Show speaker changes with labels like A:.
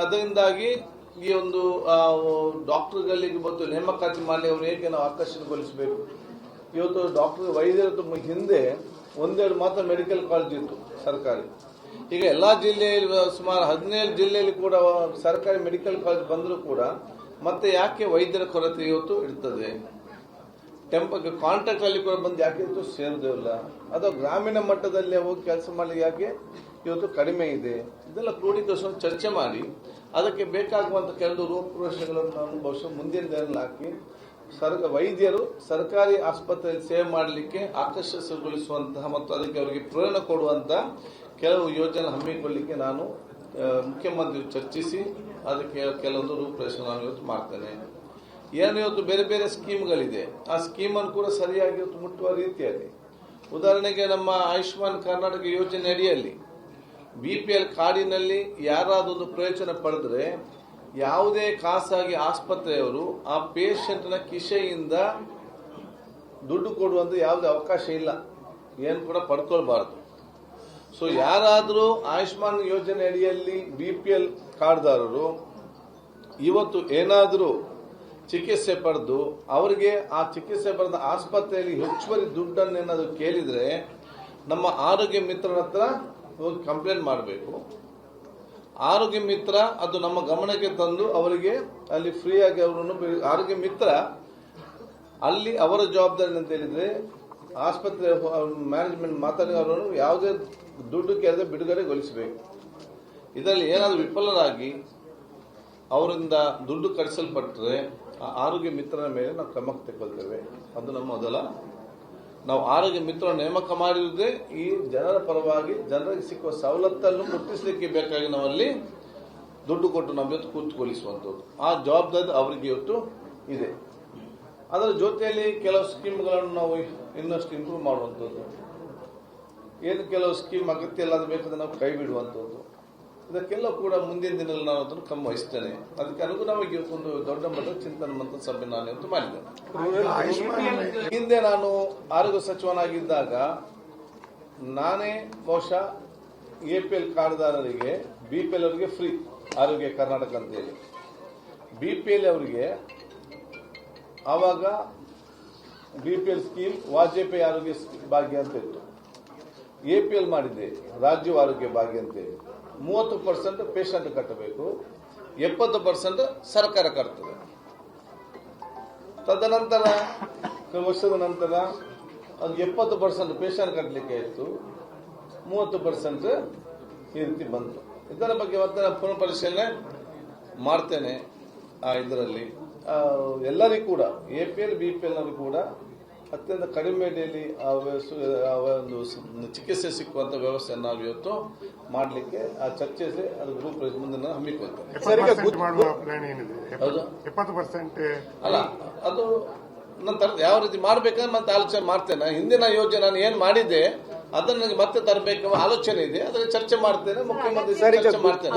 A: ಅದರಿಂದಾಗಿ ಈ ಒಂದು ಡಾಕ್ಟರ್ಗಳಿಗೆ ಮತ್ತು ನೇಮಕಾತಿ ಮಾಡಿ ಅವರು ಹೇಗೆ ನಾವು ಆಕರ್ಷಣೆಗೊಳಿಸಬೇಕು. ಇವತ್ತು ಡಾಕ್ಟರ್ ವೈದ್ಯರು ಹಿಂದೆ ಒಂದೆರಡು ಮಾತ್ರ ಮೆಡಿಕಲ್ ಕಾಲೇಜ್ ಇತ್ತು ಸರ್ಕಾರಿ. ಈಗ ಎಲ್ಲಾ ಜಿಲ್ಲೆಯಲ್ಲಿ ಸುಮಾರು 17 ಜಿಲ್ಲೆಯಲ್ಲಿ ಕೂಡ ಸರ್ಕಾರಿ ಮೆಡಿಕಲ್ ಕಾಲೇಜ್ ಬಂದರೂ ಕೂಡ ಮತ್ತೆ ಯಾಕೆ ವೈದ್ಯರ ಕೊರತೆ ಇವತ್ತು ಇರ್ತದೆ. ಕಾಂಟ್ರಾಕ್ಟ್ ಅಲ್ಲಿ ಕೂಡ ಬಂದು ಯಾಕೆ ಇವತ್ತು ಸೇರುವುದಿಲ್ಲ. ಅದು ಗ್ರಾಮೀಣ ಮಟ್ಟದಲ್ಲಿ ಹೋಗಿ ಕೆಲಸ ಮಾಡಲಿಕ್ಕೆ ಯಾಕೆ ಇವತ್ತು ಕಡಿಮೆ ಇದೆ. ಇದೆಲ್ಲ ಕ್ರೋಢೀಕರಿಸಿ ಚರ್ಚೆ ಮಾಡಿ ಅದಕ್ಕೆ ಬೇಕಾಗುವಂತ ಕೆಲವು ರೂಪುರೇಷೆಗಳನ್ನು ನಾನು ಬಹುಶಃ ಮುಂದಿನ ದಿನದಲ್ಲಿ ಹಾಕಿ ವೈದ್ಯರು ಸರ್ಕಾರಿ ಆಸ್ಪತ್ರೆಯಲ್ಲಿ ಸೇವೆ ಮಾಡಲಿಕ್ಕೆ ಆಕರ್ಷಿಸಗೊಳಿಸುವಂತಹ ಮತ್ತು ಅದಕ್ಕೆ ಅವರಿಗೆ ಪ್ರೇರಣೆ ಕೊಡುವಂತಹ ಕೆಲವು ಯೋಜನೆ ಹಮ್ಮಿಕೊಳ್ಳಲಿಕ್ಕೆ ನಾನು ಮುಖ್ಯಮಂತ್ರಿ ಚರ್ಚಿಸಿ ಅದಕ್ಕೆ ಕೆಲವೊಂದು ರೂಪುರೇಷೆ ನಾನು ಇವತ್ತು ಮಾಡ್ತೇನೆ. ಏನು ಇವತ್ತು ಬೇರೆ ಬೇರೆ ಸ್ಕೀಮ್ಗಳಿದೆ, ಆ ಸ್ಕೀಮನ್ನು ಕೂಡ ಸರಿಯಾಗಿ ಇವತ್ತು ಮುಟ್ಟುವ ರೀತಿಯಲ್ಲಿ, ಉದಾಹರಣೆಗೆ ನಮ್ಮ ಆಯುಷ್ಮಾನ್ ಕರ್ನಾಟಕ ಯೋಜನೆ ಅಡಿಯಲ್ಲಿ BPL ಕಾರ್ಡಿನಲ್ಲಿ ಯಾರಾದೊಂದು ಪ್ರಯೋಜನ ಪಡೆದ್ರೆ ಯಾವುದೇ ಖಾಸಗಿ ಆಸ್ಪತ್ರೆಯವರು ಆ ಪೇಷಂಟ್ನ ಕಿಸೆಯಿಂದ ದುಡ್ಡು ಕೊಡುವಂತ ಯಾವುದೇ ಅವಕಾಶ ಇಲ್ಲ, ಏನು ಕೂಡ ಪಡ್ಕೊಳ್ಬಾರ್ದು. ಸೊ ಯಾರಾದರೂ ಆಯುಷ್ಮಾನ್ ಯೋಜನೆ ಅಡಿಯಲ್ಲಿ BPL ಕಾರ್ಡ್ದಾರರು ಇವತ್ತು ಏನಾದರೂ ಚಿಕಿತ್ಸೆ ಪಡೆದು ಅವರಿಗೆ ಆ ಚಿಕಿತ್ಸೆ ಪಡೆದ ಆಸ್ಪತ್ರೆಯಲ್ಲಿ ಹೆಚ್ಚುವರಿ ದುಡ್ಡನ್ನು ಏನಾದರೂ ಕೇಳಿದ್ರೆ ನಮ್ಮ ಆರೋಗ್ಯ ಮಿತ್ರನ ಹತ್ರ ಹೋಗಿ ಕಂಪ್ಲೇಂಟ್ ಮಾಡಬೇಕು. ಆರೋಗ್ಯ ಮಿತ್ರ ಅದು ನಮ್ಮ ಗಮನಕ್ಕೆ ತಂದು ಅವರಿಗೆ ಅಲ್ಲಿ ಫ್ರೀಯಾಗಿ ಅವರನ್ನು ಆರೋಗ್ಯ ಮಿತ್ರ ಅಲ್ಲಿ ಅವರ ಜವಾಬ್ದಾರಿ ಅಂತ ಹೇಳಿದ್ರೆ ಆಸ್ಪತ್ರೆ ಮ್ಯಾನೇಜ್ಮೆಂಟ್ ಮಾತಾಡಿ ಅವರನ್ನು ಯಾವುದೇ ದುಡ್ಡು ಕೇಳದೆ ಬಿಡುಗಡೆಗೊಳಿಸಬೇಕು. ಇದರಲ್ಲಿ ಏನಾದರೂ ವಿಫಲರಾಗಿ ಅವರಿಂದ ದುಡ್ಡು ಕಡಿಸಲ್ಪಟ್ಟರೆ ಆರೋಗ್ಯ ಮಿತ್ರನ ಮೇಲೆ ನಾವು ಕ್ರಮ ತೆಗೆದುಕೊಳ್ತೇವೆ. ಅದು ನಮ್ಮ ಮೊದಲ. ನಾವು ಆರೋಗ್ಯ ಮಿತ್ರ ನೇಮಕ ಮಾಡಿರುವುದೇ ಈ ಜನರ ಪರವಾಗಿ ಜನರಿಗೆ ಸಿಕ್ಕುವ ಸವಲತ್ತನ್ನು ಮುಟ್ಟಿಸಲಿಕ್ಕೆ ಬೇಕಾಗಿ ನಾವಲ್ಲಿ ದುಡ್ಡು ಕೊಟ್ಟು ನಾವು ಇವತ್ತು ಕೂತ್ಕೊಳಿಸುವಂಥದ್ದು ಆ ಜವಾಬ್ದಾರಿ ಅವರಿಗೆ ಇವತ್ತು ಇದೆ. ಅದರ ಜೊತೆಯಲ್ಲಿ ಕೆಲವು ಸ್ಕೀಮ್ಗಳನ್ನು ನಾವು ಇನ್ನಷ್ಟು ಇಂಪ್ರೂವ್ ಮಾಡುವಂಥದ್ದು, ಏನು ಕೆಲವು ಸ್ಕೀಮ್ ಅಗತ್ಯ ಇಲ್ಲ ಅದು ಬೇಕಾದ್ರೆ ನಾವು ಕೈ ಬಿಡುವಂಥದ್ದು, ಇದಕ್ಕೆಲ್ಲ ಕೂಡ ಮುಂದಿನ ದಿನದಲ್ಲಿ ನಾನು ಅದನ್ನು ಕ್ರಮ ವಹಿಸ್ತೇನೆ. ಅದಕ್ಕೆ ಅನುಗುಣವಾಗಿ ಒಂದು ದೊಡ್ಡ ಮಟ್ಟದ ಚಿಂತನ ಮಂತ್ರ ಸಭೆ ನಾನು ಇವತ್ತು ಮಾಡಿದ್ದೇನೆ. ಹಿಂದೆ ನಾನು ಆರೋಗ್ಯ ಸಚಿವನಾಗಿದ್ದಾಗ ನಾನೇ ಬಹುಶಃ APL ಕಾರ್ಡ್ದಾರರಿಗೆ BPL ಅವರಿಗೆ ಫ್ರೀ ಆರೋಗ್ಯ ಕರ್ನಾಟಕ ಅಂತೇಳಿ, BPL ಅವರಿಗೆ ಆವಾಗ BPL ಸ್ಕೀಮ್ ವಾಜಪೇಯಿ ಆರೋಗ್ಯ ಭಾಗ್ಯ ಅಂತ ಇತ್ತು. APL ಮಾಡಿದ್ದೆ ರಾಜ್ಯ ಆರೋಗ್ಯ ಭಾಗ್ಯ ಅಂತೇಳಿ 30% ಪೇಷಂಟ್ ಕಟ್ಟಬೇಕು, 70% ಸರ್ಕಾರ ಕಟ್ತದೆ. ತದನಂತರ ವರ್ಷದ ನಂತರ ಅದು 70% ಪೇಷಂಟ್ ಕಟ್ಟಲಿಕ್ಕೆ ಆಯಿತು, 30% ಈ ರೀತಿ ಬಂತು. ಇದರ ಬಗ್ಗೆ ಮತ್ತೆ ನಾನು ಪುನಃ ಪರಿಶೀಲನೆ ಮಾಡ್ತೇನೆ. ಇದರಲ್ಲಿ ಎಲ್ಲರಿಗೂ ಕೂಡ APL BPL ನವರು ಕೂಡ ಅತ್ಯಂತ ಕಡಿಮೆ ಬೆಲೆಯಲ್ಲಿ ಒಂದು ಚಿಕಿತ್ಸೆ ಸಿಕ್ಕುವಂತ ವ್ಯವಸ್ಥೆ ನಾವು ಇವತ್ತು ಮಾಡಲಿಕ್ಕೆ ಚರ್ಚಿಸಿ ಅದು ಗ್ರೂಪ್ ಮುಂದೆ ಹಮ್ಮಿಕೊಳ್ತೇವೆ. ಅಲ್ಲ ಅದು ನಂತರ ಯಾವ ರೀತಿ ಮಾಡ್ಬೇಕಂದ್ರೆ ಮತ್ತೆ ಆಲೋಚನೆ ಮಾಡ್ತೇನೆ. ಹಿಂದಿನ ಯೋಜನೆ ನಾನು ಏನ್ ಮಾಡಿದ್ದೆ ಅದನ್ನ ಮತ್ತೆ ತರಬೇಕು ಆಲೋಚನೆ ಇದೆ, ಅದನ್ನ ಚರ್ಚೆ ಮಾಡ್ತೇನೆ, ಮುಖ್ಯಮಂತ್ರಿ ಚರ್ಚೆ ಮಾಡ್ತೇನೆ.